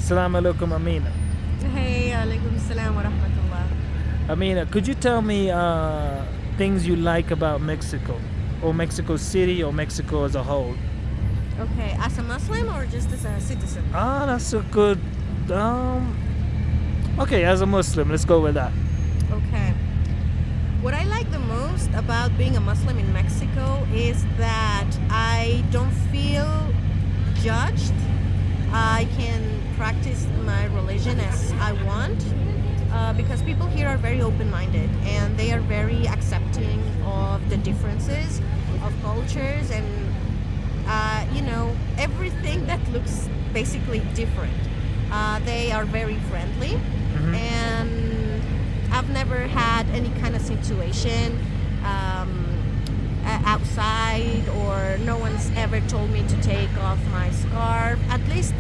Assalamu alaikum, Amina. Hey, alaikum salam wa rahmatullah. Amina, could you tell me things you like about Mexico, or Mexico City, or Mexico as a whole? Okay, as a Muslim or just as a citizen? That's a good. Um, okay, as a Muslim, let's go with that. Okay. What I like the most about being a Muslim in Mexico is that I don't feel judged. I can practice my religion as I want because people here are very open-minded and they are very accepting of the differences of cultures and everything that looks basically different. They are very friendly, and I've never had any kind of situation outside, or no one's ever told me to take off my scarf, at least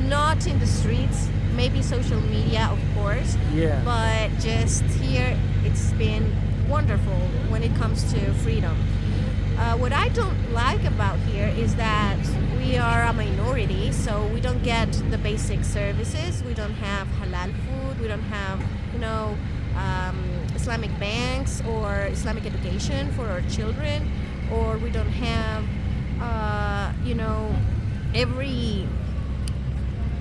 not in the streets. Maybe social media, of course, Yeah. but just here it's been wonderful when it comes to freedom. What I don't like about here is that we are a minority, so we don't get the basic services. We don't have halal food. We don't have, Islamic banks or Islamic education for our children, or we don't have,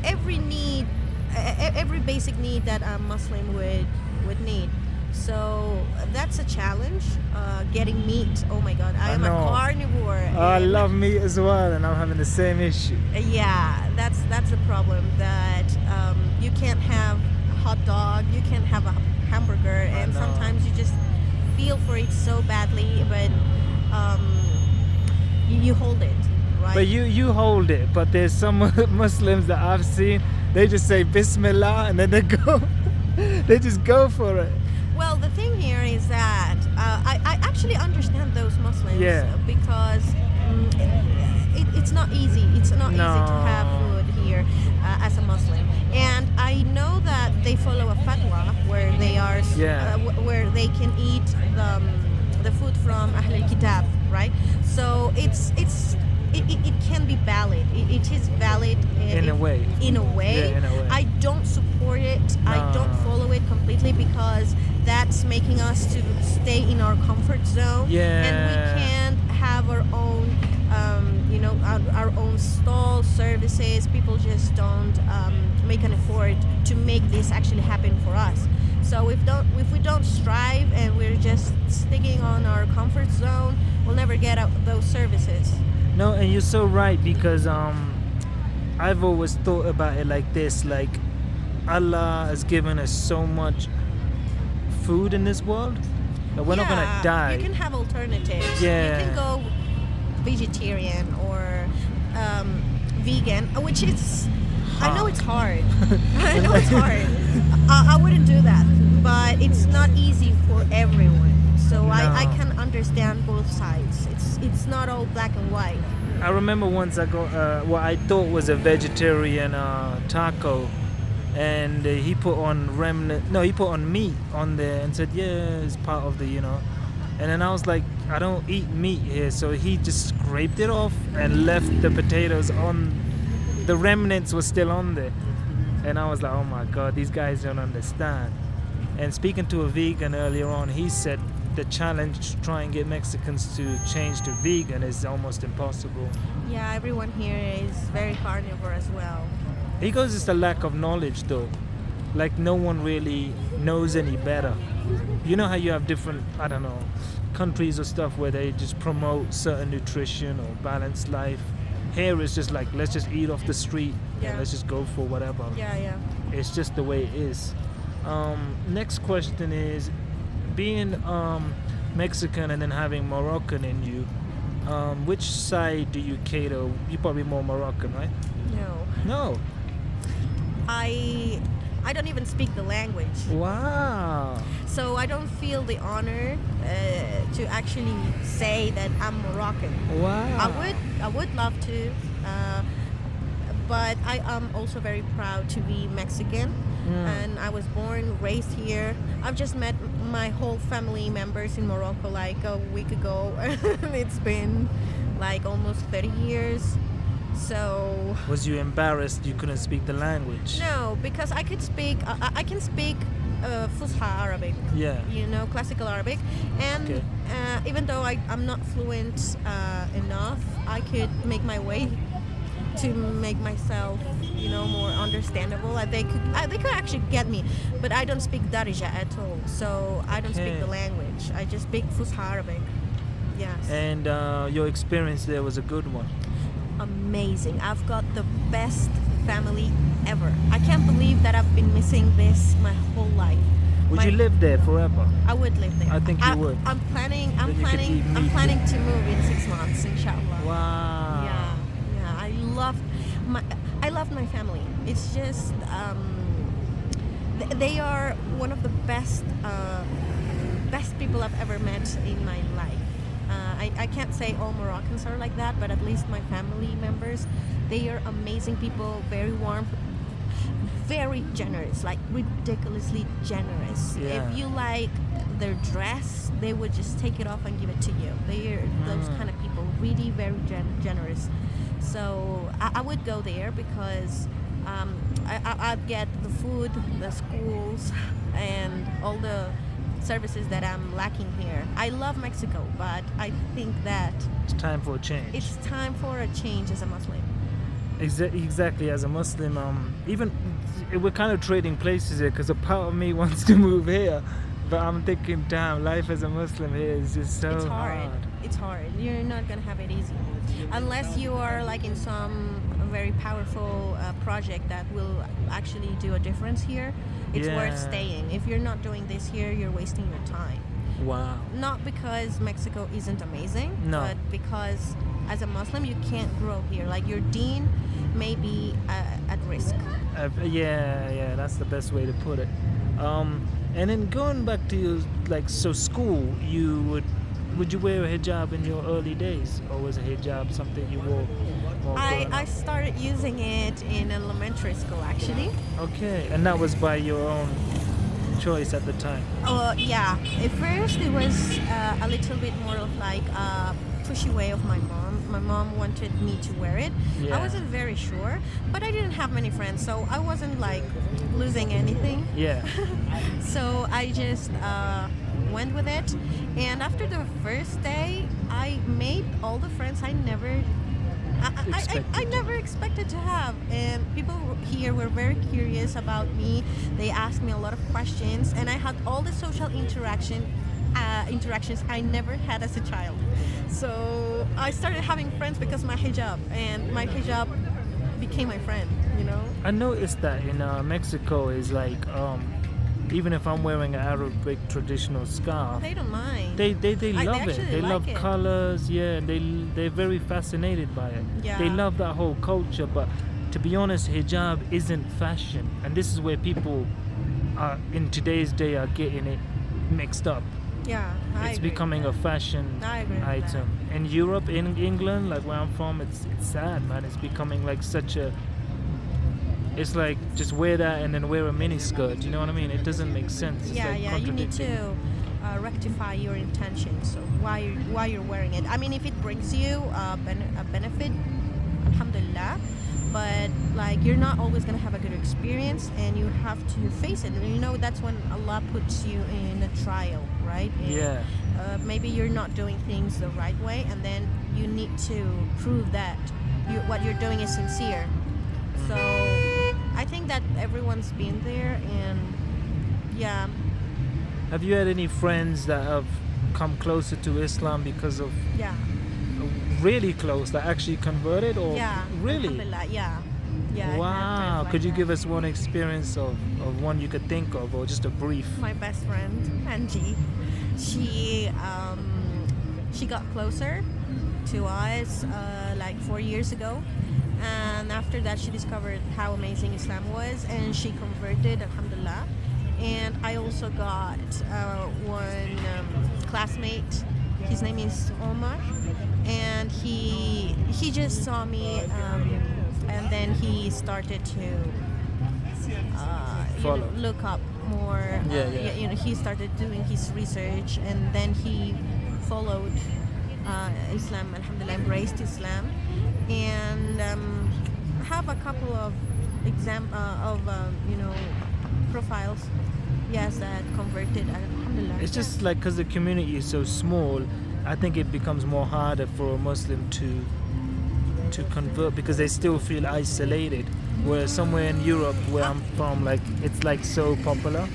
every need, every basic need that a Muslim would need. So that's a challenge. Getting meat. Oh my God, I am a know. carnivore. I and- love meat as well, and I'm having the same issue. Yeah, that's the problem. That you can't have a hot dog, you can't have a hamburger, and know. sometimes you just feel for it so badly, but you hold it, right? But you hold it. But there's some Muslims that I've seen. They just say Bismillah, and then they go. They just go for it. Well, the thing here is that I actually understand those Muslims Yeah. because it's not easy. It's not easy to No. have food here as a Muslim, and I know that they follow a fatwa where they are Yeah. where they can eat the food from Ahl al-Kitab, right? So it can be valid. It is valid In a way. In a way. Yeah, in a way. I don't support it. I don't follow it completely because that's making us to stay in our comfort zone. Yeah. And we can't have our own, our own stall services. People just don't make an effort to make this actually happen for us. So if we don't strive and we're just sticking on our comfort zone, we'll never get out those services. No, and you're so right, because I've always thought about it like this: like Allah has given us so much food in this world that we're not gonna Yeah, die. You can have alternatives. Yeah. You can go vegetarian or vegan, which is, I know it's hard. I know it's hard. I wouldn't do that, but it's not easy for everyone. So I No. can understand both sides. It's not all black and white. I remember once I got what I thought was a vegetarian taco, and he put on he put on meat on there and said, yeah, it's part of the. And then I was like, I don't eat meat here, so he just scraped it off and left the potatoes on. The remnants were still on there, and I was like, oh my God, these guys don't understand. And speaking to a vegan earlier on, he said the challenge to try and get Mexicans to change to vegan is almost impossible. Yeah, everyone here is very carnivore as well. He goes, it's a lack of knowledge though. Like no one really knows any better. You know how you have different, I don't know, countries or stuff where they just promote certain nutrition or balanced life. Here it's just like, let's just eat off the street Yeah. and let's just go for whatever. Yeah. It's just the way it is. Next question is, being Mexican and then having Moroccan in you, which side do you cater? You're probably more Moroccan, right? No. No. I don't even speak the language. Wow. So I don't feel the honor to actually say that I'm Moroccan. Wow. I would love to, but I am also very proud to be Mexican. And I was born, raised here. I've just met my whole family members in Morocco like a week ago. It's been like almost 30 years. So Was you embarrassed you couldn't speak the language? no, because I can speak Fusha Arabic, Yeah. classical Arabic, and Okay. even though I'm not fluent enough, I could make my way to make myself, more understandable. They could actually get me, but I don't speak Darija at all, so I don't speak Okay. the language. I just speak Fusha Arabic. Yes. And your experience there was a good one. Amazing. I've got the best family ever. I can't believe that I've been missing this my whole life. Would you live there forever? I would live there. I think you would. I'm planning. Then you could I'm meet planning to move in 6 months, inshallah. Wow. Yeah. I love my family. It's just they are one of the best people I've ever met in my life. I can't say all Moroccans are like that, but at least my family members, they are amazing people, very warm, very generous, like ridiculously generous. Yeah. If you like their dress, they would just take it off and give it to you. They are those kind of people, really very generous. So I would go there because I'd get the food, the schools, and all the services that I'm lacking here. I love Mexico, but I think that It's time for a change. it's time for a change as a Muslim. Exactly. As a Muslim, even we're kind of trading places here because a part of me wants to move here, but I'm thinking, damn, life as a Muslim here is just so It's hard. It's hard. You're not gonna have it easy, unless you are like in some very powerful project that will actually do a difference here. It's worth Yeah. staying. If you're not doing this here, you're wasting your time. Wow. Not because Mexico isn't amazing, No. but because as a Muslim you can't grow here. Like your deen may be at risk. Yeah, that's the best way to put it. And then going back to your, school, would you wear a hijab in your early days, or was a hijab something you wore more growing I up? started using it in elementary school actually. Okay, and that was by your own choice at the time. Yeah. At first, it was a little bit more of like a pushy way of my mom. My mom wanted me to wear it. Yeah. I wasn't very sure, but I didn't have many friends, so I wasn't like losing anything. Yeah. So I just went with it, and after the first day, I made all the friends I never. I never expected to have, and people here were very curious about me. They asked me a lot of questions, and I had all the social interactions I never had as a child. So I started having friends because of my hijab, and my hijab became my friend. I noticed that in Mexico is like, even if I'm wearing an Arabic traditional scarf, They don't mind. they love They it. actually They like love it. colors, yeah, and they're very fascinated by it. Yeah. They love that whole culture, but to be honest, hijab isn't fashion, and this is where people are in today's day are getting it mixed up. Yeah, It's becoming a fashion I agree with item. In Europe, in England, like where I'm from, it's sad, man. It's becoming like such a. It's like just wear that and then wear a mini skirt. You know what I mean? It doesn't make sense. It's Yeah, like yeah. You need contradicting. to rectify your intentions. So why you're wearing it. I mean, if it brings you a benefit, alhamdulillah. But like you're not always gonna have a good experience, and you have to face it. And that's when Allah puts you in a trial, right? And, Yeah. maybe you're not doing things the right way, and then you need to prove that what you're doing is sincere. So I think that everyone's been there, and yeah. Have you had any friends that have come closer to Islam because of Yeah. really close that actually converted, or Yeah. really? Alhamdulillah, yeah. Yeah. I have Wow. friends Could you like give that. us one experience of one you could think of, or just a brief? My best friend, Angie, she got closer to us like 4 years ago, and after that she discovered how amazing Islam was, and she converted, alhamdulillah. And I also got one classmate. His name is Omar, and he just saw me, and then he started to Follow. look up more. Yeah. He started doing his research, and then he followed Islam, alhamdulillah, embraced Islam. and I have a couple of profiles, yes, that converted. Alhamdulillah. It's just like because the community is so small, I think it becomes more harder for a Muslim to convert because they still feel isolated. Whereas somewhere in Europe, where I'm from, like it's like so popular.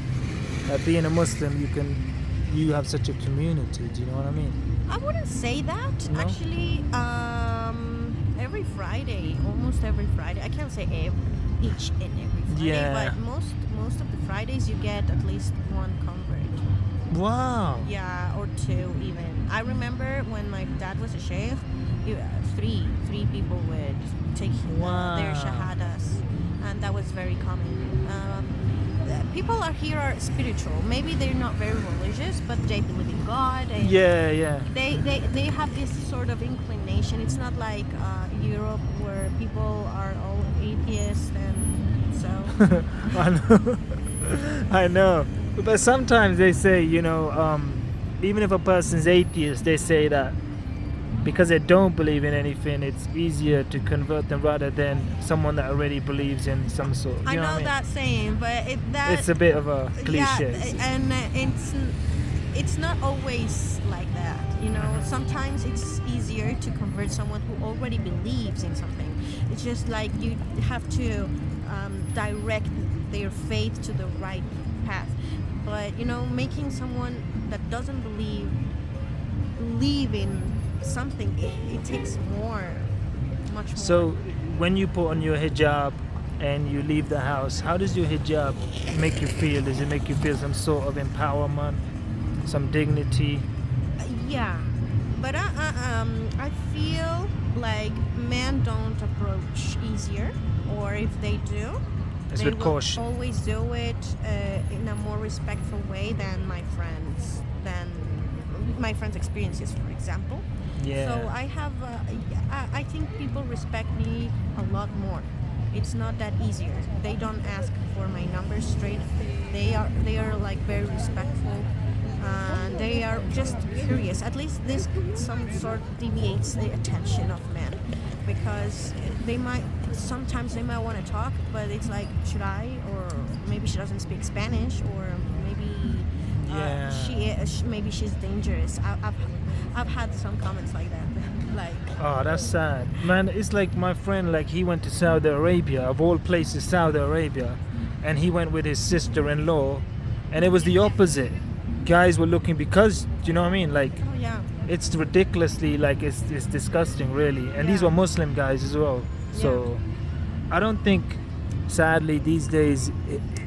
Being a Muslim, you have such a community. Do you know what I mean? I wouldn't say that. No? Actually, every Friday, almost every Friday, I can't say each and every Friday, Yeah. but most of the Fridays you get at least one convert. Wow. Yeah, or two even. I remember when my dad was a sheikh, three people would take their Wow. shahadas, and that was very common. People here are spiritual. Maybe they're not very religious, but they believe in God. And Yeah. they have this sort of inclination. It's not like Europe where people are all atheists and so. I know. I know. But sometimes they say, even if a person's atheist, they say that because they don't believe in anything, it's easier to convert them rather than someone that already believes in some sort. I know what I mean? that saying, but It's a bit of a cliche. Yeah, and it's not always like that. Sometimes it's easier to convert someone who already believes in something. It's just like you have to direct their faith to the right path. But making someone that doesn't believe in something, it takes much more. So when you put on your hijab and you leave the house, how does your hijab make you feel? Does it make you feel some sort of empowerment, some dignity? Yeah, but I feel like men don't approach easier, or if they do, It's they with will caution. always do it in a more respectful way than my friends' experiences, for example. Yeah. So I think people respect me a lot more. It's not that easier. They don't ask for my numbers straight. They are like very respectful. They are just curious. At least this some sort deviates the attention of men, because sometimes they might want to talk, but it's like, should I? Or maybe she doesn't speak Spanish, or maybe maybe she's dangerous. I've had some comments like that. Like, Oh, that's sad. Man, it's like my friend, like he went to Saudi Arabia, of all places, Saudi Arabia, and he went with his sister-in-law, and it was the opposite. Guys were looking because, do you know what I mean? Like, oh yeah, it's ridiculously, like, it's disgusting, really. And these Yeah. were Muslim guys as well. So, I don't think, sadly, these days,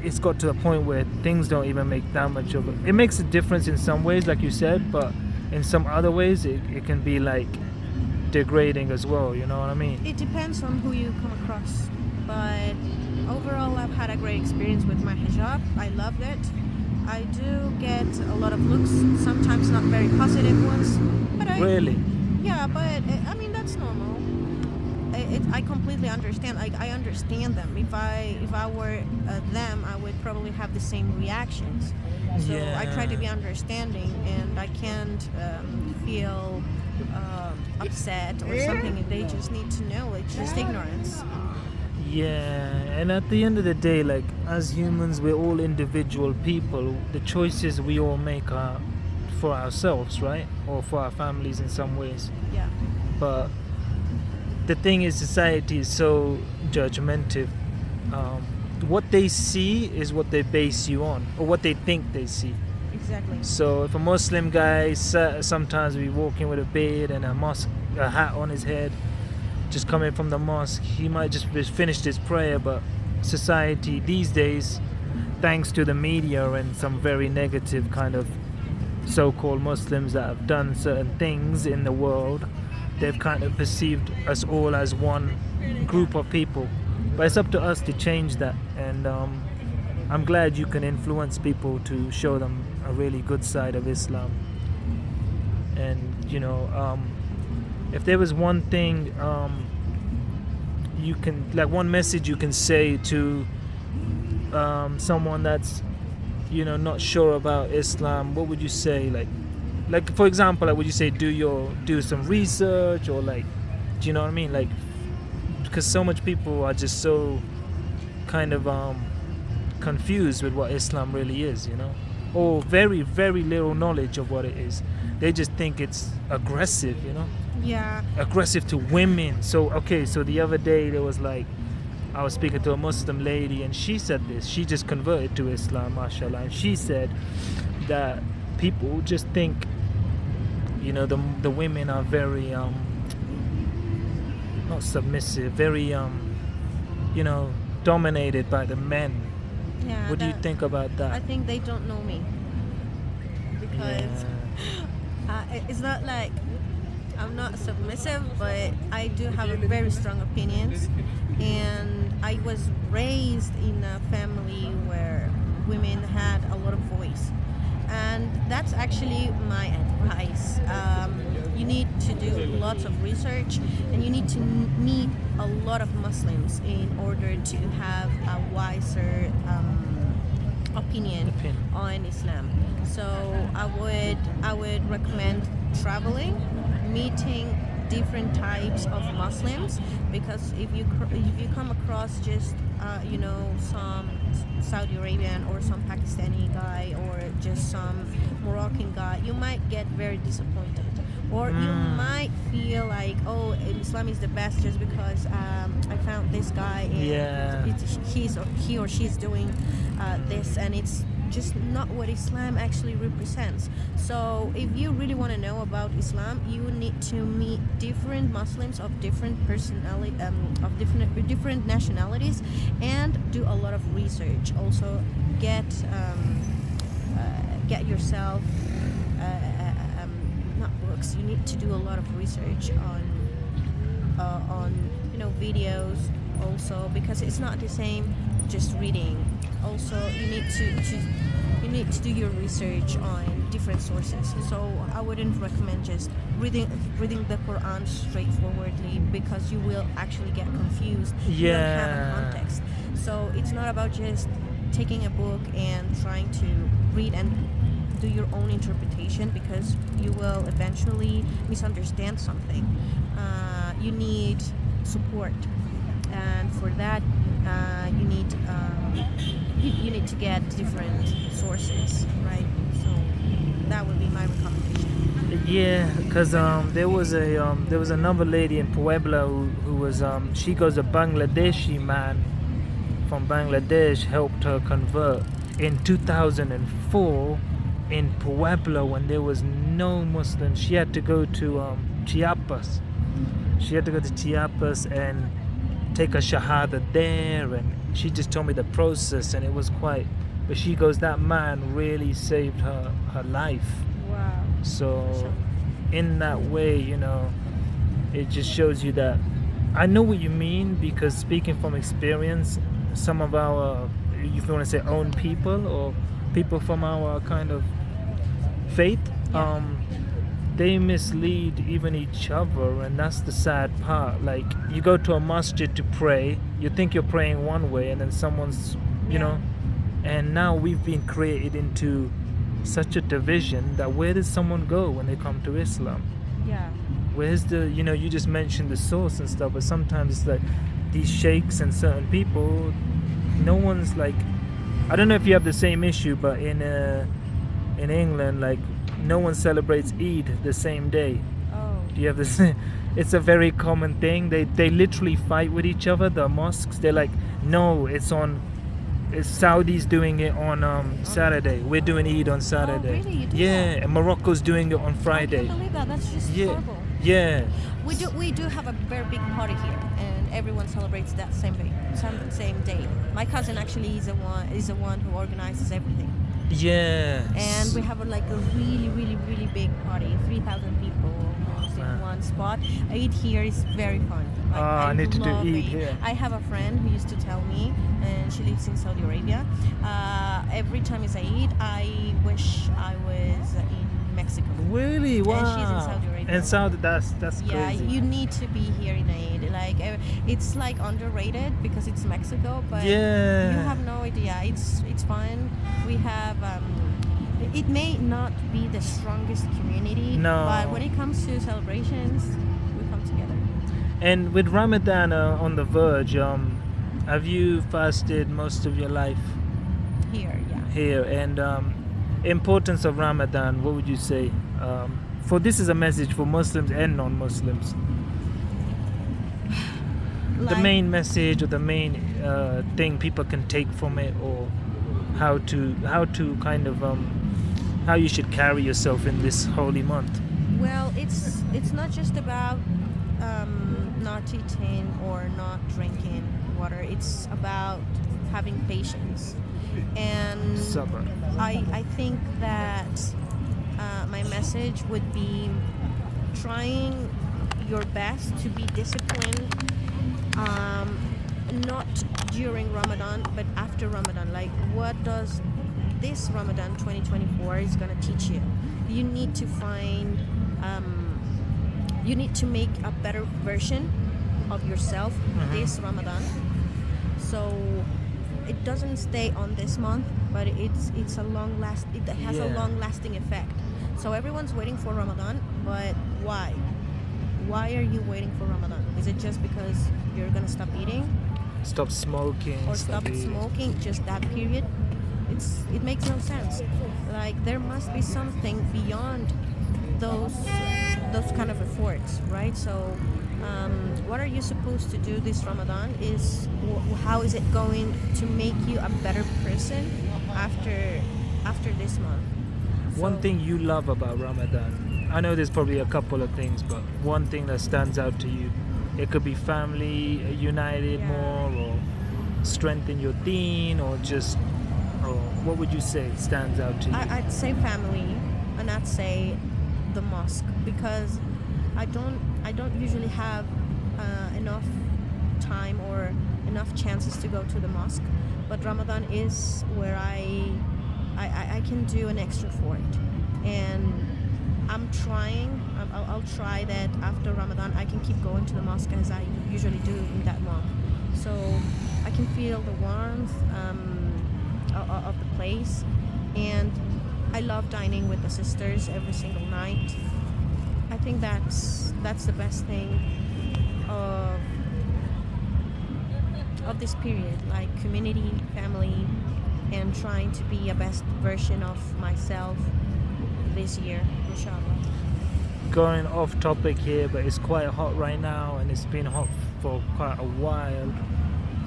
it's got to a point where things don't even make that much of it. It makes a difference in some ways, like you said, but in some other ways, it can be, like, degrading as well, you know what I mean? it depends on who you come across. But overall, I've had a great experience with my hijab. I loved it. I do get a lot of looks, sometimes not very positive ones. But Really? Yeah, but I mean that's normal. I completely understand. I understand them. If I were them, I would probably have the same reactions. So I try to be understanding, and I can't feel upset or something. They just need to know. It's just ignorance. Yeah, and at the end of the day, like, as humans, we're all individual people. The choices we all make are for ourselves, right? Or for our families in some ways. Yeah. But the thing is, society is so judgmental. What they see is what they base you on, or what they think they see. Exactly. So if a Muslim guy sometimes be walking with a beard and a hat on his head, just coming from the mosque, he might just finished his prayer. But society these days, thanks to the media and some very negative kind of so-called Muslims that have done certain things in the world, they've kind of perceived us all as one group of people. But it's up to us to change that, and I'm glad you can influence people to show them a really good side of Islam. And if there was one thing you can, like, one message you can say to someone that's not sure about Islam, what would you say? Like for example, like, would you say do some research, or, like, do you know what I mean? Like, because so much people are just so kind of confused with what Islam really is, you know, or very, very little knowledge of what it is. They just think it's aggressive, you know, Yeah. aggressive to women. So, okay, so the other day there was like, I was speaking to a Muslim lady and she said this. She just converted to Islam, mashallah. And she said that people just think, you know, the women are very, not submissive, very, you know, dominated by the men. Yeah. What do you think about I that? think they don't know me because it's not like I'm not submissive, but I do have very strong opinions, and I was raised in a family where women had a lot of voice, and that's actually my advice. You need to do lots of research, and you need to meet a lot of Muslims in order to have a wiser opinion on Islam. So I would recommend traveling, meeting different types of Muslims, because if you come across just you know, some Saudi Arabian or some Pakistani guy or just some Moroccan guy, you might get very disappointed, or you might feel like, oh, Islam is the best just because I found this guy and he or she's doing this, and it's just not what Islam actually represents. So if you really want to know about Islam, you need to meet different Muslims of different personality, of different nationalities, and do a lot of research. Also, get yourself not books. You need to do a lot of research on you know, videos also, because it's not the same just reading. Also, you need to do your research on different sources. So I wouldn't recommend just reading the Quran straightforwardly, because you will actually get confused. You don't have a context. So it's not about just taking a book and trying to read and do your own interpretation, because you will eventually misunderstand something. You need support, and for that you need to get different sources, right? So that would be my recommendation. Yeah, because there was another lady in Puebla who was she goes, a Bangladeshi man from Bangladesh helped her convert in 2004 in Puebla when there was no Muslims. She had to go to Chiapas. She had to go to Chiapas and take a shahada there, and she just told me the process, and it was quite, but she goes, that man really saved her life. Wow. So in that way, you know, it just shows you that I know what you mean, because speaking from experience, some of our, if you want to say, own people or people from our kind of faith, they mislead even each other, and that's the sad part. Like, you go to a masjid to pray, you think you're praying one way, and then someone's, you know, and now we've been created into such a division that where does someone go when they come to Islam? Yeah. Where's the, you know, you just mentioned the source and stuff, but sometimes it's like these sheikhs and certain people, no one's like, I don't know if you have the same issue, but in England, like, no one celebrates Eid the same day. Oh. Do you have this? It's a very common thing. They literally fight with each other, the mosques. They're like, no, it's Saudi's doing it on Saturday. We're doing Eid on Saturday. Oh, really? You do Yeah, that? And Morocco's doing it on Friday. I can't believe that. That's just horrible. Yeah. We do have a very big party here, and everyone celebrates that same day. My cousin actually is the one who organizes everything. Yeah. And we have a really, really, really big party, 3,000 people almost in one spot. Eid here is very fun. Like, I need to do love Eid Eid. here. I have a friend who used to tell me, and she lives in Saudi Arabia. Every time it's Eid, I wish I was in Mexico. Really? Wow. And she's in Saudi Arabia. And Saudi, that's Yeah, crazy. you need to be here in Eid. Like, it's like underrated because it's Mexico, but Yeah. you have no idea. It's fun. We have it may not be the strongest community, No. but when it comes to celebrations, we come together. And with Ramadan on the verge, have you fasted most of your life Here, yeah. here? And importance of Ramadan, what would you say? For this is a message for Muslims and non-Muslims. The Like, main message or the main thing people can take from it, or how to kind of how you should carry yourself in this holy month. well, it's not just about not eating or not drinking water. It's about having patience, and Sabr. I think that my message would be trying your best to be disciplined, not during Ramadan, but after Ramadan. Like, what does this Ramadan 2024 is going to teach you? You need to find, you need to make a better version of yourself this Ramadan. So it doesn't stay on this month, but it's a it has a Yeah. long lasting effect. So everyone's waiting for Ramadan, but why? Why are you waiting for Ramadan? Is it just because you're gonna stop eating Stop smoking. or stop eating. smoking just that period? It makes no sense. Like, there must be something beyond those kind of efforts, right? So what are you supposed to do this Ramadan? Is how is it going to make you a better person after this month? One So- thing you love about Ramadan, I know there's probably a couple of things, but one thing that stands out to you, it could be family united Yeah. more, or strengthen your deen, or just, or what would you say stands out to you? I'd say family, and I'd say the mosque, because I don't usually have enough time or enough chances to go to the mosque, but Ramadan is where I can do an extra for it, and I'm trying. I'll try that after Ramadan I can keep going to the mosque as I usually do in that month, so I can feel the warmth of the place, and I love dining with the sisters every single night. I think that's the best thing of this period, like community, family, and trying to be a best version of myself this year, inshallah. Going off topic here, but it's quite hot right now, and it's been hot for quite a while.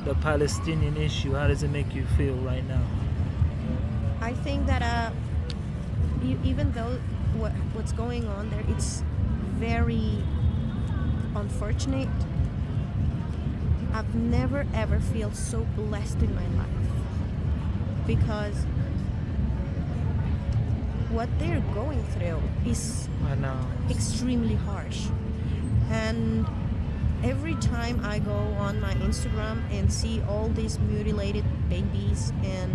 The Palestinian issue, how does it make you feel right now? I think that even though what's going on there, it's very unfortunate. I've never ever felt so blessed in my life, because what they're going through is I know. extremely harsh. And every time I go on my Instagram and see all these mutilated babies and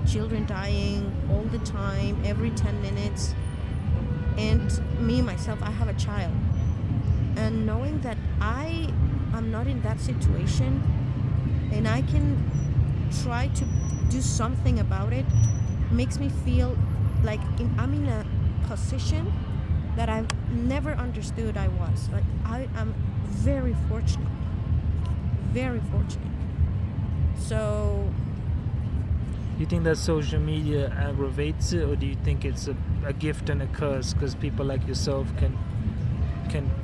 children dying all the time, every 10 minutes, and me myself, I have a child, and knowing that I'm not in that situation and I can try to do something about it makes me feel like I'm in a position that I've never understood I was. Like, I am very fortunate. Very fortunate. So You think that social media aggravates it, or do you think it's a gift and a curse, because people like yourself can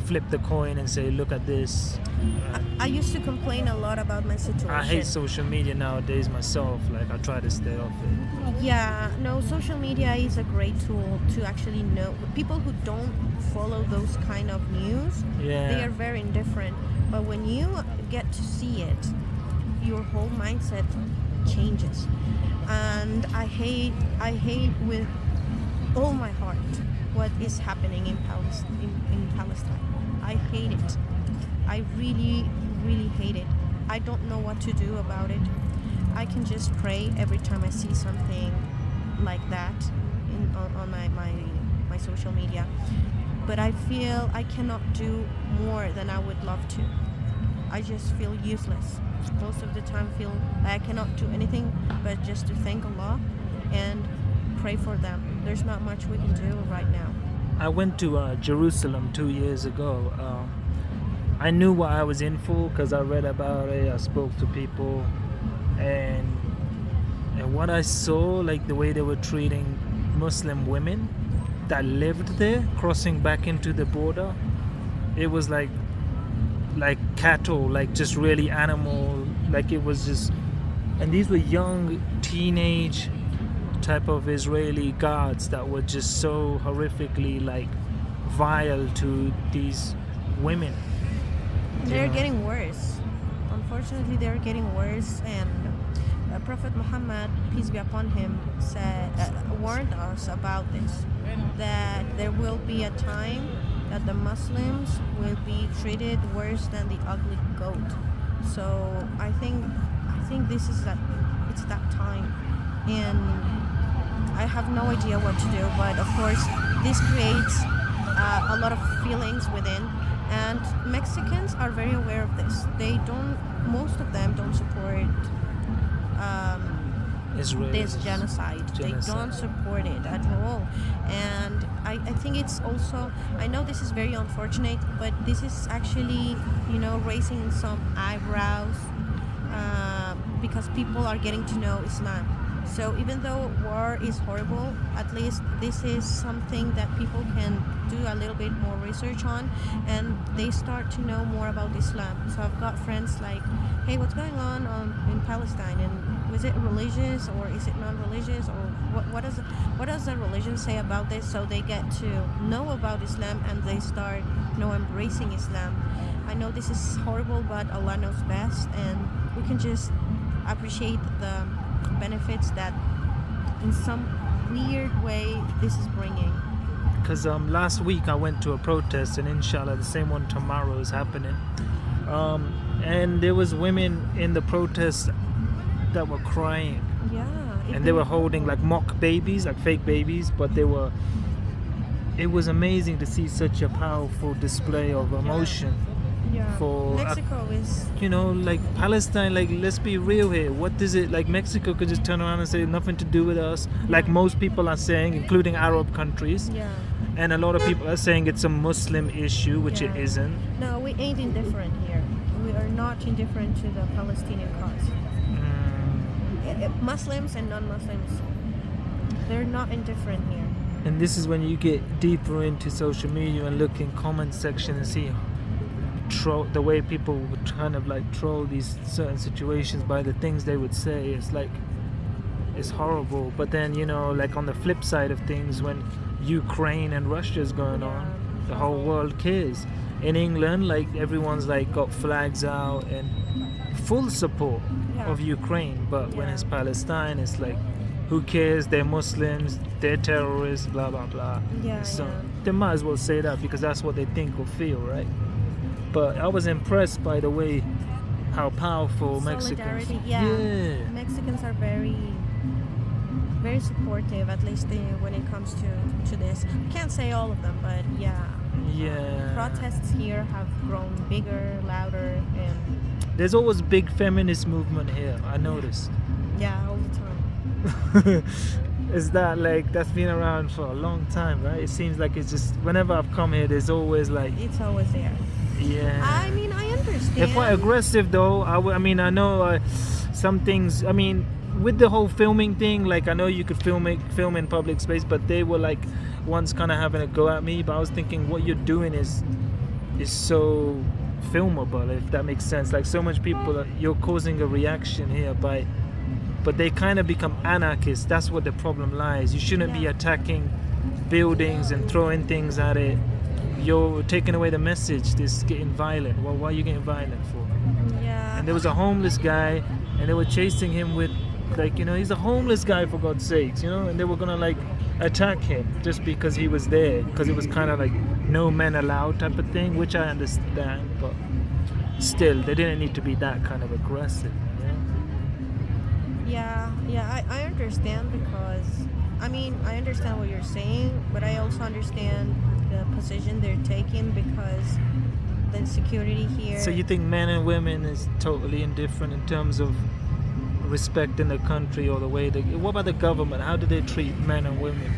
flip the coin and say, look at this? I used to complain a lot about my situation. I hate social media nowadays myself. Like, I try to stay off it. Yeah, no, social media is a great tool to actually know. People who don't follow those kind of news, Yeah. they are very indifferent. But when you get to see it, your whole mindset changes. And I hate with all my heart what is happening in Palestine. I hate it. I really, really hate it. I don't know what to do about it. I can just pray every time I see something like that on my social media. But I feel I cannot do more than I would love to. I just feel useless. Most of the time feel like I cannot do anything but just to thank Allah and pray for them. There's not much we can do right now. I went to Jerusalem 2 years ago. I knew what I was in for because I read about it. I spoke to people, and what I saw, like the way they were treating Muslim women that lived there, crossing back into the border, it was like cattle, like just really animal, like it was just. And these were young teenage type of Israeli guards that were just so horrifically like vile to these women. They're getting worse. Unfortunately, they're getting worse. And Prophet Muhammad, peace be upon him, said warned us about this, that there will be a time that the Muslims will be treated worse than the ugly goat. So I think this is that it's that time, and I have no idea what to do. But of course, this creates a lot of feelings within, and Mexicans are very aware of this. Most of them don't support this genocide. They don't support it at all. And I think it's also, I know this is very unfortunate, but this is actually, raising some eyebrows because people are getting to know Islam. So even though war is horrible, at least this is something that people can do a little bit more research on, and they start to know more about Islam. So I've got friends like, hey, what's going on in Palestine, and was it religious or is it non-religious, or what does the religion say about this? So they get to know about Islam and they start embracing Islam. I know this is horrible, but Allah knows best, and we can just appreciate the benefits that in some weird way this is bringing. Because last week I went to a protest, and inshallah the same one tomorrow is happening, and there was women in the protest that were crying, and they were holding like mock babies, like fake babies, but it was amazing to see such a powerful display of emotion. For Mexico is, like Palestine, like let's be real here, what is it, like Mexico could just turn around and say nothing to do with us, like most people are saying, including Arab countries, and a lot of people are saying it's a Muslim issue, which it isn't. No, we ain't indifferent here. We are not indifferent to the Palestinian cause. Muslims and non-Muslims, they're not indifferent here. And this is when you get deeper into social media and look in comment section and see the way people would kind of like troll these certain situations by the things they would say. It's like, it's horrible. But then, like on the flip side of things, when Ukraine and Russia's going on, the whole world cares. In England, like everyone's like got flags out and full support of Ukraine, but when it's Palestine, it's like, who cares, they're Muslims, they're terrorists, blah blah blah. So they might as well say that because that's what they think or feel, right? But I was impressed by the way how powerful Mexicans. Mexicans are very, very supportive, at least when it comes to this. I can't say all of them, but protests here have grown bigger, louder, and there's always big feminist movement here, I noticed. All the time. Is that like, that's been around for a long time, right? It seems like it's just, whenever I've come here, there's always like, it's always there. I mean, I understand. They're quite aggressive though. I know some things, with the whole filming thing, like I know you could film in public space, but they were like once kind of having a go at me, but I was thinking what you're doing is so filmable, if that makes sense. Like so much people, you're causing a reaction here but they kind of become anarchists. That's what the problem lies. You shouldn't be attacking buildings and throwing things at it. You're taking away the message. This getting violent. Well, why are you getting violent for? And there was a homeless guy, and they were chasing him with, like, he's a homeless guy for God's sakes, and they were gonna like attack him just because he was there, because it was kind of like no men allowed type of thing, which I understand, but still, they didn't need to be that kind of aggressive. I understand, because I understand what you're saying, but I also understand the position they're taking because the insecurity here. So you think men and women is totally indifferent in terms of respecting the country or the way what about the government? How do they treat men and women?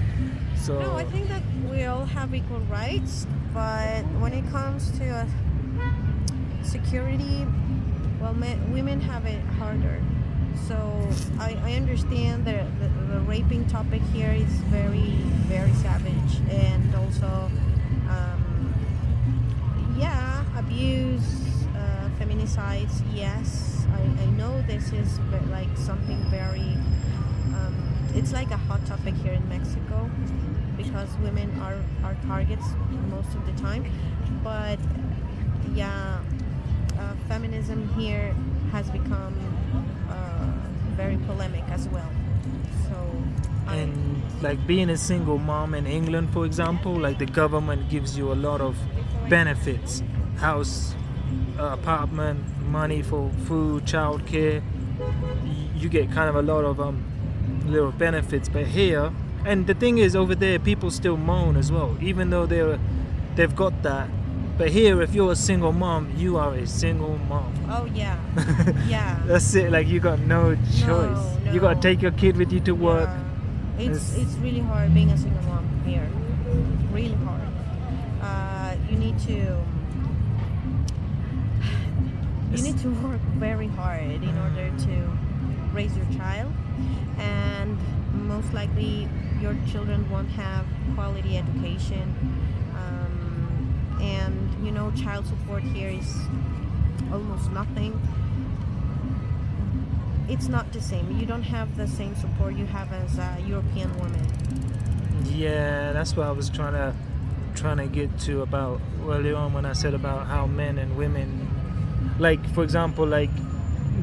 No, I think that we all have equal rights, but when it comes to security, well, women have it harder. So I understand the raping topic here is very, very savage, and also, yeah, abuse, feminicides. Yes, I know this is like something very. It's like a hot topic here in Mexico because women are targets most of the time, but yeah, feminism here has become very polemic as well. So, And like being a single mom in England, for example, like the government gives you a lot of benefits: house, apartment, money for food, childcare. You get kind of a lot of little benefits. But here, and the thing is, over there, people still moan as well, even though they've got that. But here, if you're a single mom, you are a single mom. oh yeah, yeah. That's it. Like you got no choice. No, You gotta no. take your kid with you to work. Yeah. It's really hard being a single mom here. Really hard. You need to work very hard in order to raise your child, and most likely your children won't have quality education. And child support here is almost nothing. It's not the same. You don't have the same support you have as a European woman. Yeah, that's what I was trying to get to about earlier on when I said about how men and women, like for example, like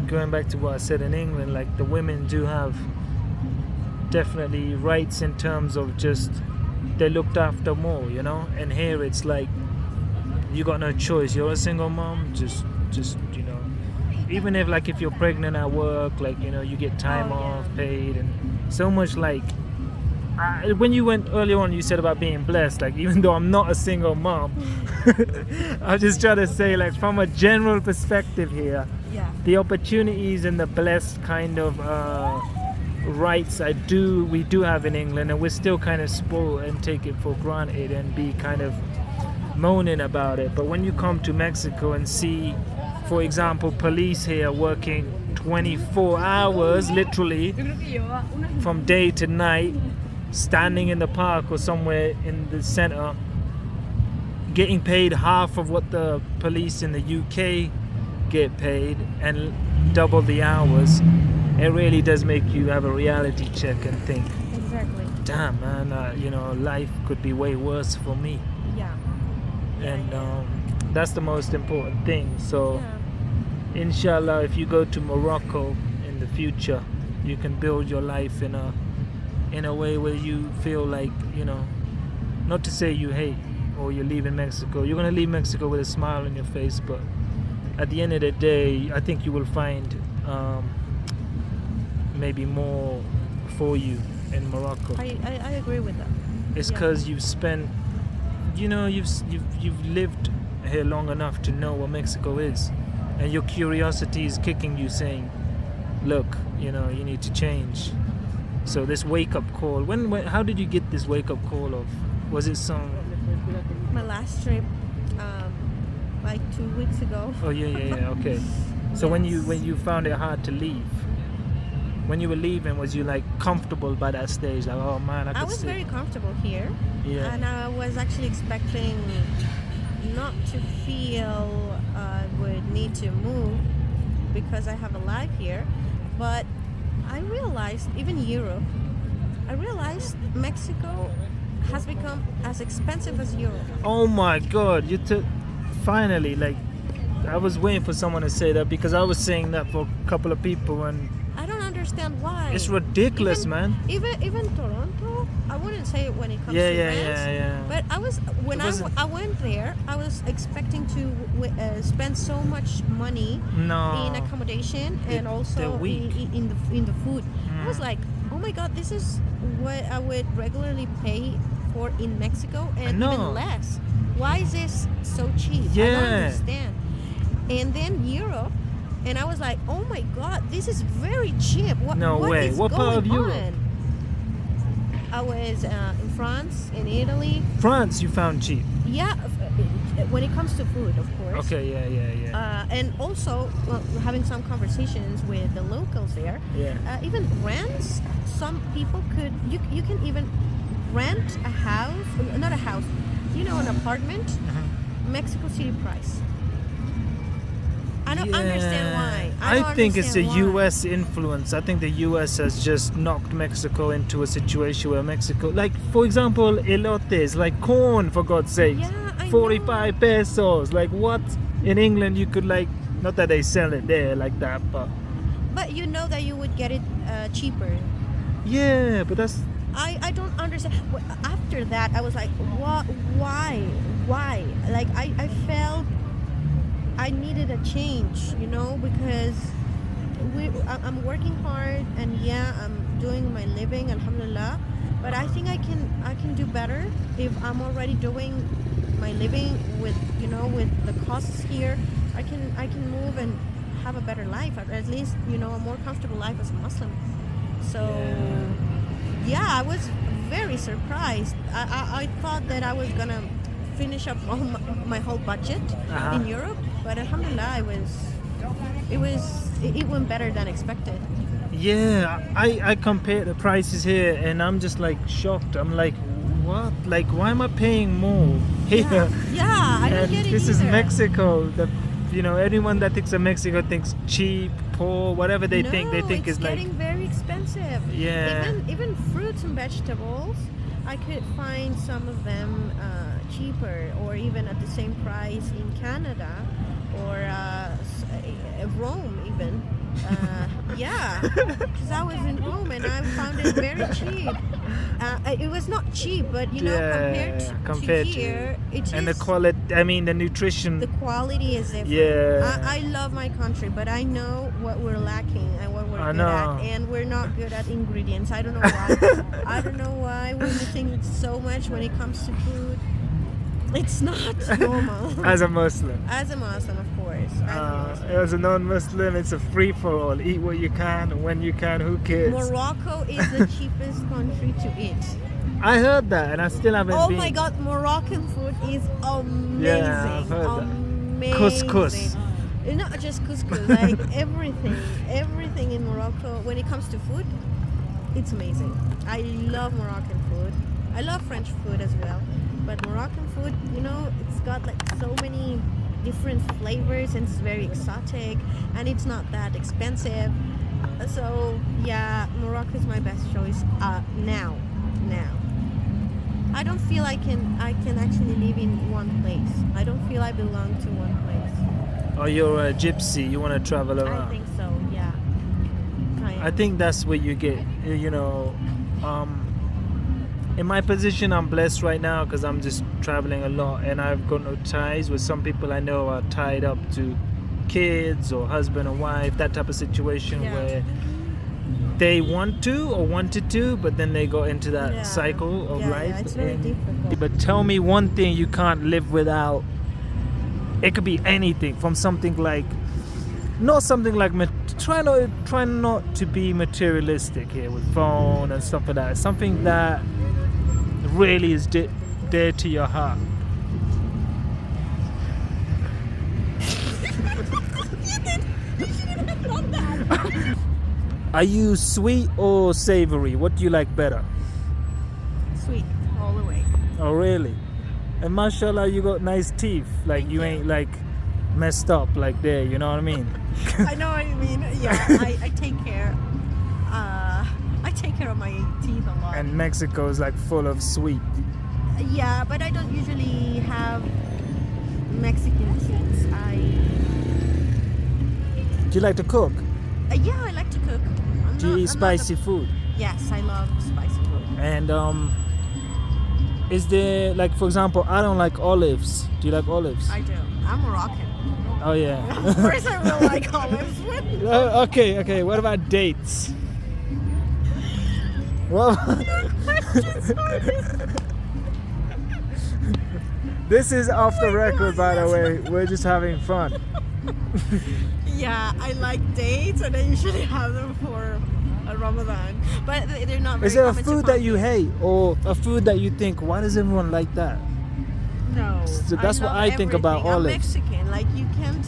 going back to what I said in England, like the women do have definitely rights in terms of just they're looked after more, and here it's like you got no choice. You're a single mom, just even if you're pregnant at work, like you get time Oh, yeah. off paid, and so much. Like when you went earlier on, you said about being blessed. Like even though I'm not a single mom, I'm just trying to say, like from a general perspective here, Yeah. the opportunities and the blessed kind of rights we do have in England, and we're still kind of spoiled and take it for granted and be kind of moaning about it. But when you come to Mexico and see, for example, police here working 24 hours literally from day to night, standing in the park or somewhere in the center, getting paid half of what the police in the UK get paid and double the hours, it really does make you have a reality check and think, Exactly. damn man, life could be way worse for me. Yeah. And that's the most important thing. So Yeah. inshallah, if you go to Morocco in the future, you can build your life in a way where you feel like, not to say you hate or you're leaving Mexico. You're going to leave Mexico with a smile on your face, but at the end of the day, I think you will find maybe more for you in Morocco. I agree with that. It's Yeah. because you've spent, you've lived here long enough to know what Mexico is, and your curiosity is kicking you, saying, "Look, you need to change." So this wake-up call. When? How did you get this wake-up call of? Was it some? My last trip, like 2 weeks ago. Oh yeah. Okay. So when you found it hard to leave, when you were leaving, was you like comfortable by that stage? Like, oh man, I was see. very comfortable here, Yeah. and I was actually expecting not to feel I would need to move because I have a life here, but I realized, even Europe, Mexico has become as expensive as Europe. Oh my God! Finally, like, I was waiting for someone to say that because I was saying that for a couple of people, and I don't understand why. it's ridiculous, Even- man. Even Toronto, I wouldn't say it when it comes Yeah, to yeah, rents, yeah, yeah. but when It wasn't- I went there, I was expecting to spend so much money No. in accommodation and They're also weak. in the food. I was Mm. like, oh my god, this is what I would regularly pay for in Mexico and know. even less. Why is this so cheap? I don't Yeah. understand. And then Europe, and I was like, oh my god, this is very cheap. No what way. is What part of going Europe? on? I was in France, in Italy. France, you found cheap. Yeah, when it comes to food, of course. Okay, yeah. And also, well, having some conversations with the locals there. Yeah. Even rents. Some people could. You can even rent a house, not a house. An apartment. Mexico City price. I don't understand why. I think it's a U.S. influence. I think the U.S. has just knocked Mexico into a situation where Mexico, like for example, elotes, like corn, for God's sake, Yeah, I 45 pesos. Like what? In England, you could like, not that they sell it there like that, but But you know that you would get it cheaper. yeah, but that's I don't understand. After that, I was like, what? Why? Like I felt I needed a change, because I'm working hard, and I'm doing my living, alhamdulillah. But I think I can do better if I'm already doing my living with with the costs here. I can move and have a better life, at least a more comfortable life as a Muslim. So I was very surprised. I thought that I was gonna finish up all my whole budget in Europe, but alhamdulillah, it went better than expected. yeah. I compare the prices here, and I'm just like shocked. I'm like, what? Like, why am I paying more here? Yeah, I don't And get it this is either. Mexico. Anyone that thinks of Mexico thinks cheap, poor, whatever they think. They think it's is like, getting very expensive. yeah. Even fruits and vegetables, I could find some of them cheaper, or even at the same price in Canada, or Rome even. Because I was in Rome and I found it very cheap. It was not cheap, but compared to here, it and the is. quality. I mean, the nutrition. The quality is different. Yeah. I love my country, but I know what we're lacking and what we're good at, and we're not good at ingredients. I don't know why. I don't know why we're missing so much when it comes to food. It's not normal. As a Muslim. As a Muslim, of course. As a non-Muslim, it's a free-for-all. Eat what you can, when you can. Who cares? Morocco is the cheapest country to eat. I heard that, and I still haven't Oh been. my God, Moroccan food is amazing. Yeah, I've heard that. Amazing. Couscous. Not just couscous, like everything in Morocco. When it comes to food, it's amazing. I love Moroccan food. I love French food as well, but Moroccan food, it's got like so many different flavors, and it's very exotic, and it's not that expensive. So Morocco is my best choice now. I don't feel I can actually live in one place. I don't feel I belong to one place. Or you're a gypsy, you want to travel around. I think so, yeah. I think that's where you get, in my position, I'm blessed right now because I'm just traveling a lot, and I've got no ties. With some people I know are tied up to kids or husband or wife, that type of situation where they want to or wanted to, but then they go into that cycle of life. Yeah, it's very difficult. But tell me one thing you can't live without. It could be anything, from something like, not something like, try not to be materialistic here with phone and stuff like that. Something that really is dear to your heart. Are you sweet or savory? What do you like better? Sweet, all the way. Oh, really? And mashallah, you got nice teeth. Like, Thank you you. ain't like messed up like there, you know what I mean? I know what you mean. Yeah, I take care. I take care of my teeth a lot. And Mexico is like full of sweet. Yeah, but I don't usually have Mexican teeth. Do you like to cook? Yeah, I like to cook. Do you eat spicy food? Yes, I love spicy food. And is there, like, for example, I don't like olives. Do you like olives? I do. I'm Moroccan. Oh yeah. Of course I will like olives. Okay. What about dates? Well, this is off the record, by the way. We're just having fun. Yeah, I like dates, and I usually have them for Ramadan. But they're not very Is there a common to food that find. you hate, or a food that you think, why does everyone like that? No, So that's what love I think about everything. I'm olives. Mexican. Like you can't,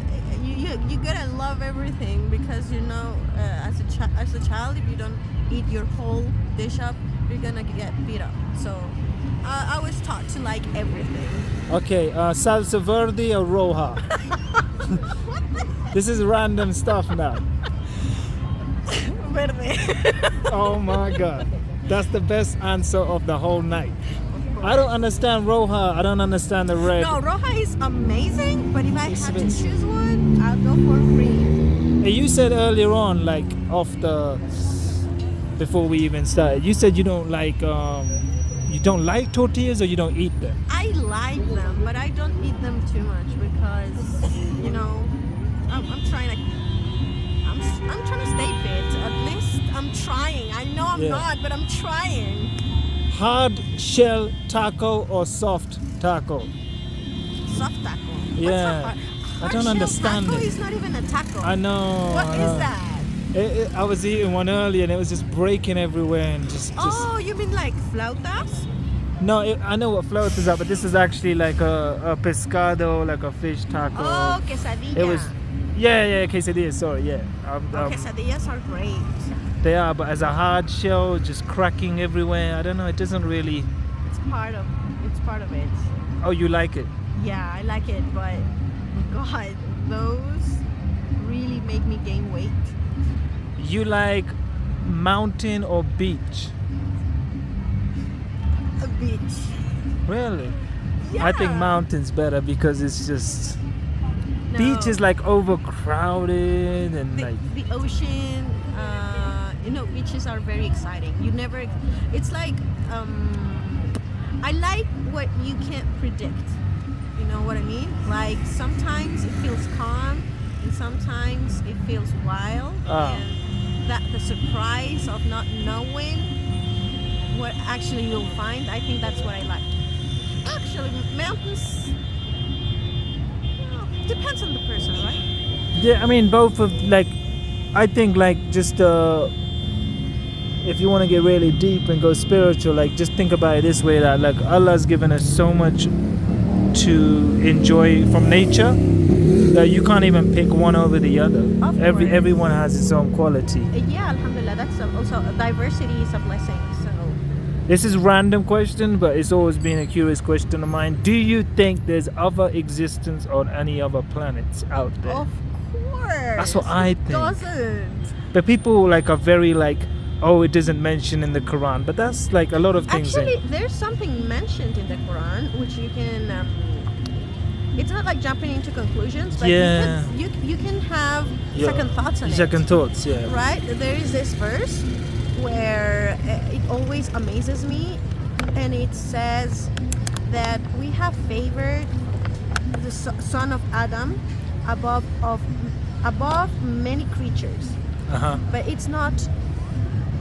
you gotta love everything because as a child, if you don't eat your whole dish up, you're gonna get beat up. So I was taught to like everything. Okay, salsa verde or roja? This is random stuff now. Verde. Oh my god. That's the best answer of the whole night. I don't understand roja. I don't understand the red. No, roja is amazing, but if I It's had to amazing. choose one, I'll go for green. Hey, you said earlier on, like before we even started, you said you don't like tortillas or you don't eat them. I like them, but I don't eat them too much because I'm trying to. I'm trying to stay fit. At least I'm trying. I know I'm Yeah. not, but I'm trying. Hard shell taco or soft taco? Soft taco. Yeah. What's a I hard don't shell understand taco it. is not even a taco. I know. What I is know. that? I was eating one earlier and it was just breaking everywhere and just. Oh, you mean like flautas? No, I know what flautas are, but this is actually like a pescado, like a fish taco. Oh, quesadilla. It was. Yeah, quesadillas. Sorry, yeah. Quesadillas are great. They are, but as a hard shell, just cracking everywhere. I don't know. It doesn't really. It's part of it. Oh, you like it? Yeah, I like it, but God, those really make me gain weight. You like mountain or beach? A beach. Really? Yeah. I think mountain's better because it's just. No. Beach is like overcrowded and like. the ocean. Beaches are very exciting. You never. It's like. I like what you can't predict. You know what I mean? Like sometimes it feels calm, and sometimes it feels wild, and that the surprise of not knowing what actually you'll find. I think that's what I like. Actually, mountains. Well, depends on the person, right? Yeah, I mean both of like. I think like just if you want to get really deep and go spiritual, like just think about it this way: that like Allah's given us so much to enjoy from nature that you can't even pick one over the other. Of course. Everyone has its own quality. Yeah, alhamdulillah. That's also diversity is a blessing. So This is a random question, but it's always been a curious question of mine. Do you think there's other existence on any other planets out there? of course, That's what I think. Doesn't But people like are very like, oh, it doesn't mention in the Quran. But that's like a lot of things. actually there's something mentioned in the Quran which you can. It's not like jumping into conclusions, but Yeah. you can have Yeah. second thoughts on Second it. thoughts, yeah. Right? There is this verse where it always amazes me, and it says that we have favored the son of Adam above many creatures, Uh-huh. but it's not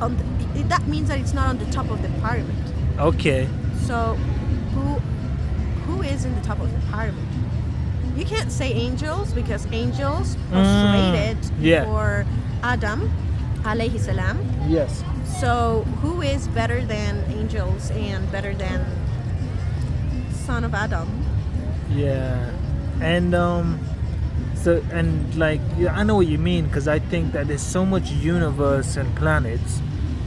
on that means that it's not on the top of the pyramid. Okay. So who is in the top of the pyramid? You can't say angels because angels prostrated yeah. for Adam alayhi salam. Yes. So who is better than angels and better than son of Adam? Yeah. And like I know what you mean, because I think that there's so much universe and planets.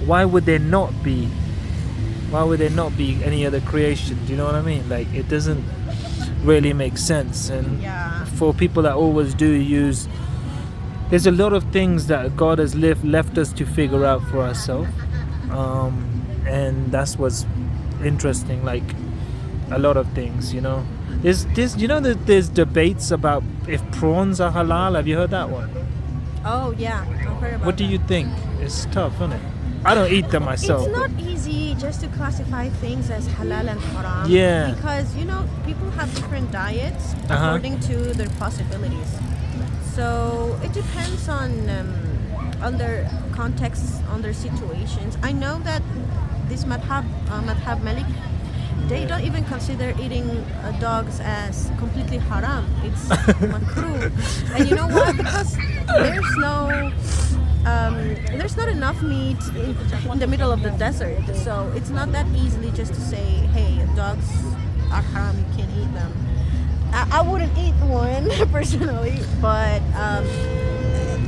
Why would there not be any other creation? Do you know what I mean? Like it doesn't really make sense. And Yeah. for people that always do use, there's a lot of things that God has left us to figure out for ourselves, and that's what's interesting. Like a lot of things, you know. There's you know that there's debates about if prawns are halal. Have you heard that one? Oh yeah, I've heard about What do that. you think? It's tough, isn't it? I don't eat them myself. It's not easy just to classify things as halal and haram. Yeah. Because people have different diets Uh-huh. according to their possibilities. So it depends on their contexts, on their situations. I know that this madhab Malik, they don't even consider eating dogs as completely haram. It's makruh. And you know why? Because there's not enough meat in the middle of the desert. So it's not that easily just to say, hey, dogs are haram. You can't eat them. I wouldn't eat one personally, but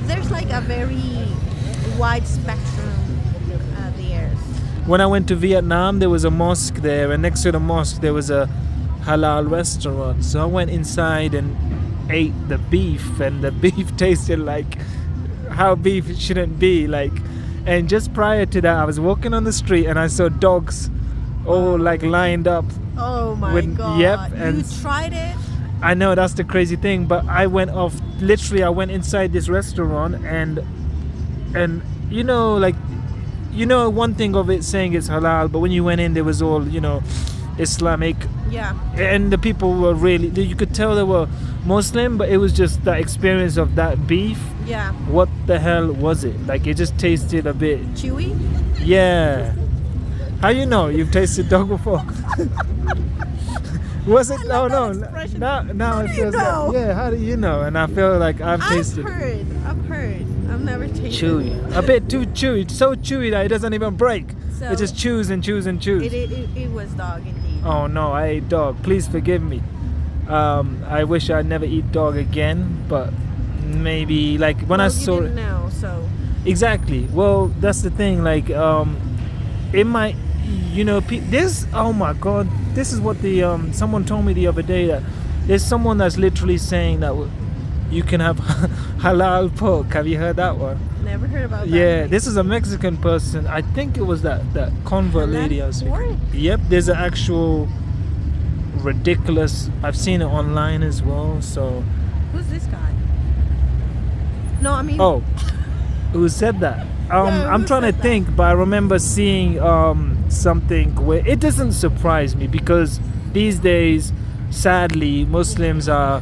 there's like a very wide spectrum there. When I went to Vietnam, there was a mosque there, and next to the mosque there was a halal restaurant. So I went inside and ate the beef, and the beef tasted like how beef shouldn't be. Like, and just prior to that, I was walking on the street and I saw dogs all like lined up. Oh my god! Yep, and you tried it? I know, that's the crazy thing, but I went off. Literally, I went inside this restaurant, and you know, like, you know, one thing of it saying it's halal, but when you went in, there was all, you know, Islamic. Yeah. And the people were really, you could tell they were Muslim, but it was just that experience of that beef. Yeah. What the hell was it? Like, it just tasted a bit Chewy? Yeah. How you know? You've tasted dog before? Was it? Oh no! Now it feels like, yeah. How do you know? And I feel like I've tasted. I've heard. I've never tasted. Chewy, a bit too chewy. So chewy that it doesn't even break. So it just chews and chews and chews. It was dog indeed. Oh no! I ate dog. Please forgive me. I wish I'd never eat dog again, but maybe like when I saw you didn't know, so. Exactly. Well, that's the thing. Like, it might. You know, this. Oh my God! This is what the someone told me the other day, that there's someone that's literally saying that you can have halal pork. Have you heard that one? Never heard about that. Yeah, this is a Mexican person. I think it was that convert halal lady I was speaking. pork? Yep, there's an actual ridiculous. I've seen it online as well. So. Who's this guy? No, I mean. Oh, who said that? I'm trying to think, but I remember seeing something where it doesn't surprise me, because these days, sadly, Muslims are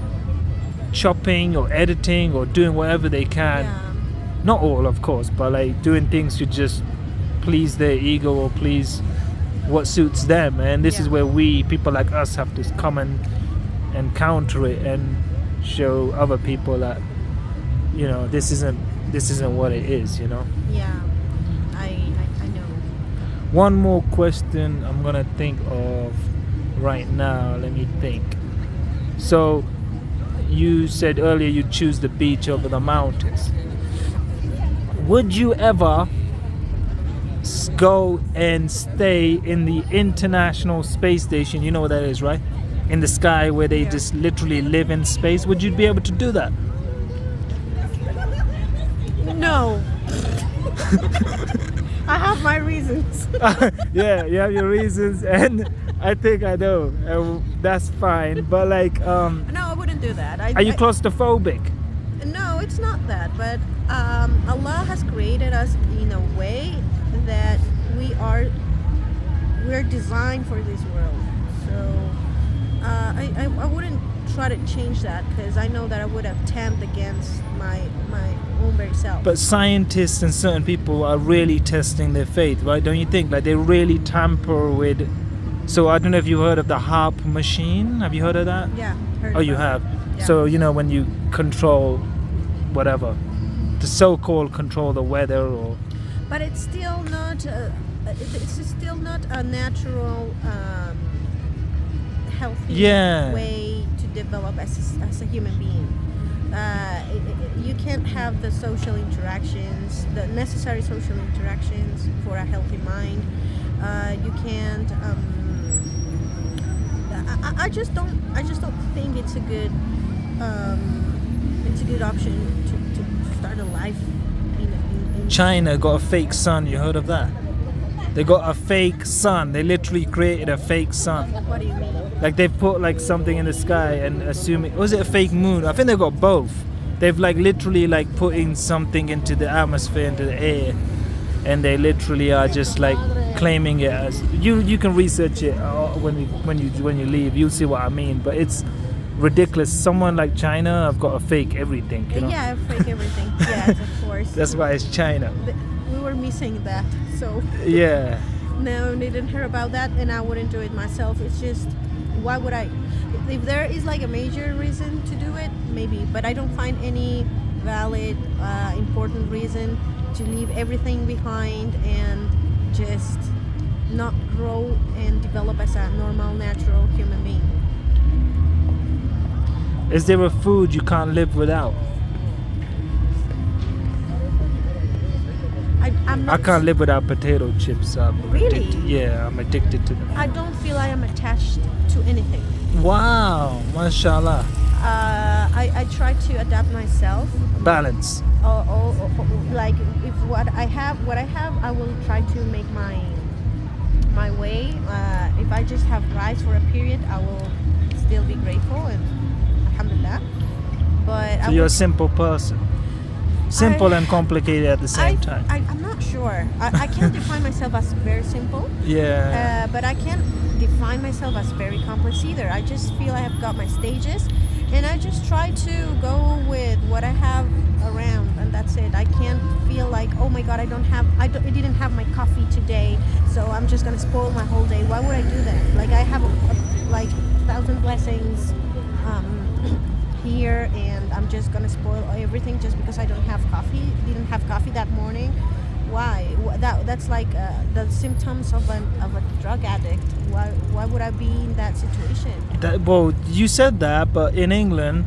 chopping or editing or doing whatever they can. Yeah. Not all, of course, but like doing things to just please their ego or please what suits them. And this is where we, people like us, have to come and counter it and show other people that, you know, this isn't what it is, you know. Yeah, I know. One more question I'm gonna think of right now. Let me think. So you said earlier you choose the beach over the mountains. Would you ever go and stay in the International Space Station? You know what that is, right? In the sky, where they just literally live in space. Would you be able to do that? No. I have my reasons. Yeah, you have your reasons, and I think I know. That's fine. But like, no, I wouldn't do that. Are you claustrophobic? No, it's not that. But Allah has created us in a way that we're designed for this world. So I wouldn't try to change that, because I know that I would have tempted against my own very self. But scientists and certain people are really testing their faith, right? Don't you think? Like, they really tamper with. So I don't know if you heard of the HARP machine. Have you heard of that? Yeah. Heard Oh, you about have. Yeah. So you know, when you control whatever, the so-called control the weather, or. But it's still not. It's still not a natural, healthy way to develop as a human being. You can't have the social interactions, the necessary social interactions for a healthy mind. You can't. I just don't think it's a good. It's a good option to start a life. In China got a fake sun. You heard of that? They got a fake sun. They literally created a fake sun. What do you mean? Like, they've put like something in the sky and assuming, was it a fake moon? I think they got both. They've like literally like putting something into the atmosphere, into the air, and they literally are just like claiming it as. You can research it when you leave. You'll see what I mean. But it's ridiculous. Someone like China have got to fake everything. You know? Yeah, fake everything. Yes, of course. That's why it's China. We were missing that. So. Yeah. No, they didn't hear about that, and I wouldn't do it myself. It's just, why would I? If there is like a major reason to do it, maybe, but I don't find any valid, important reason to leave everything behind and just not grow and develop as a normal, natural human being. Is there a food you can't live without? I'm I not. can't live without potato chips. Really? Yeah, I'm addicted to them. I don't feel I am attached to anything. Wow, mashallah. I try to adapt myself. Balance. Like if what I have, I will try to make my way. If I just have rice for a period, I will still be grateful and alhamdulillah. But So you're a simple person. Simple and complicated at the same time. I'm not sure. I can't define myself as very simple. Yeah. But I can't define myself as very complex either. I just feel I have got my stages, and I just try to go with what I have around, and that's it. I can't feel like, oh my God, I didn't have my coffee today, so I'm just gonna spoil my whole day. Why would I do that? Like I have like 1,000 blessings here, and I'm just gonna spoil everything just because I didn't have coffee that morning. Why? That's like the symptoms of a drug addict. Why would I be in that situation? Well, you said that, but in England,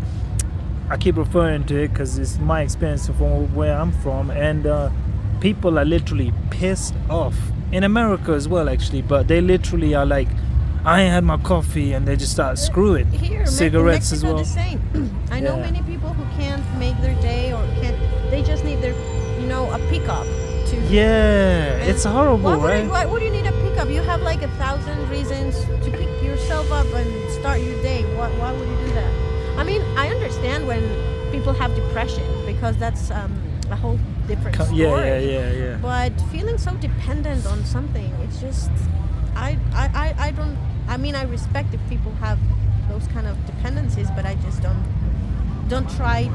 I keep referring to it because it's my experience from where I'm from, and people are literally pissed off. In America as well, actually, but they literally are like, I ain't had my coffee, and they just start screwing. Here, Cigarettes Mexico as well. The same. I know Yeah. many people who can't make their day or can't. They just need their, a pickup to. Yeah, it's horrible, right? Why would you need a pickup? You have like 1,000 reasons to pick yourself up and start your day. Why would you do that? I mean, I understand when people have depression because that's a whole different story. Yeah. But feeling so dependent on something, it's just, I don't. I mean, I respect if people have those kind of dependencies, but I just don't try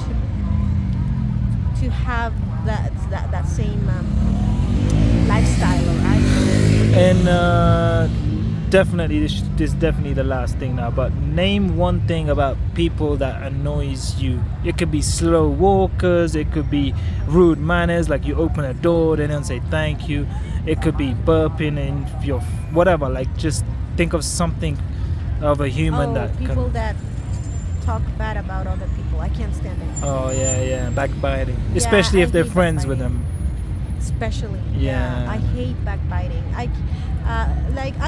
to have that same lifestyle, or I don't know. And definitely, this is definitely the last thing now. But name one thing about people that annoys you. It could be slow walkers. It could be rude manners, like you open a door, they don't say thank you. It could be burping in your whatever. Like just think of something of a human that people that talk bad about other people. I can't stand it. Oh yeah, backbiting. Especially if I they're hate friends with backbiting. them. Especially. Yeah. I hate backbiting. I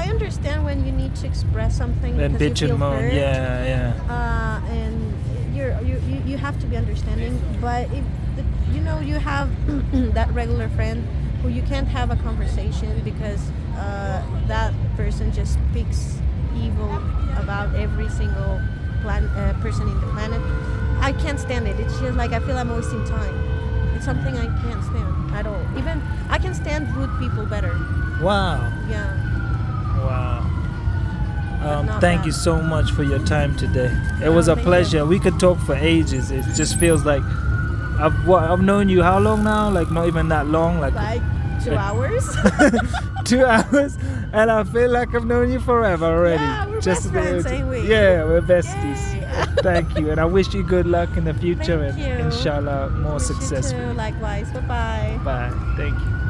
understand when you need to express something And because bitch you feel and moan. hurt. Yeah. And you have to be understanding. But if you have that regular friend who you can't have a conversation because that person just speaks evil about every single person in the planet. I can't stand it. It's just like I feel I'm wasting time. It's something I can't stand at all. Even I can stand rude people better. Wow. Yeah. Wow. not Thank that. you so much for your time today. It was a thank pleasure. you. We could talk for ages. It just feels like I've known you how long now? Like not even that long. Like Like 2 hours. 2 hours, and I feel like I've known you forever already. Yeah, we're Just best to be able friends, to- ain't we? Yeah, we're besties. Yay. Thank you, and I wish you good luck in the future, Thank and you. inshallah more Wish you success. too. Likewise. Bye bye. Bye. Thank you.